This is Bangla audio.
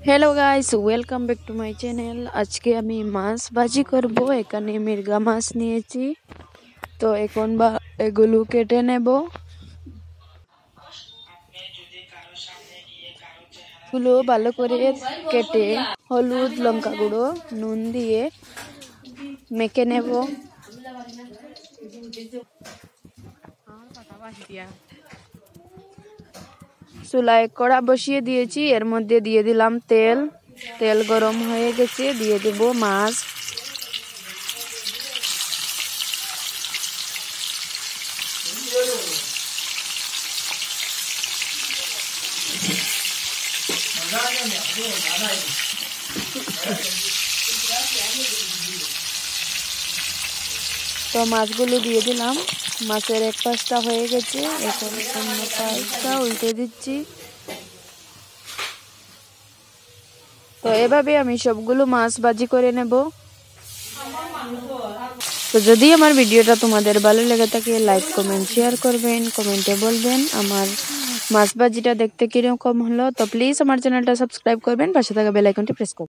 Hello guys, welcome back to my channel. আজকে আমি মাছ ভাজি করব। এখানে মির্গা মাছ নিয়েছি, তো এখন এগুলো কেটে নেব। এগুলো ভালো করে কেটে হলুদ, লঙ্কা গুঁড়ো, নুন দিয়ে মেখে নেব। চুলায় কড়া বসিয়ে দিয়েছি, এর মধ্যে দিয়ে দিলাম তেল। তেল গরম হয়ে গেছে, দিয়ে দেব মাছ। তো মাছগুলো দিয়ে দিলাম। মাছের এক পাশটা হয়ে গেছে, এখন অন্য পাশটা উল্টে দিচ্ছি। তো এভাবে আমি সবগুলো মাছ ভাজি করে নেব। তো যদি আমার ভিডিওটা তোমাদের ভালো লেগে থাকে, লাইক কমেন্ট শেয়ার করবেন, কমেন্টে বলবেন আমার মাছ ভাজিটা দেখতে কিরকম হলো। তো প্লিজ আমার চ্যানেলটা সাবস্ক্রাইব করবেন, পাশে থাকা বেল আইকনটি প্রেস করবেন।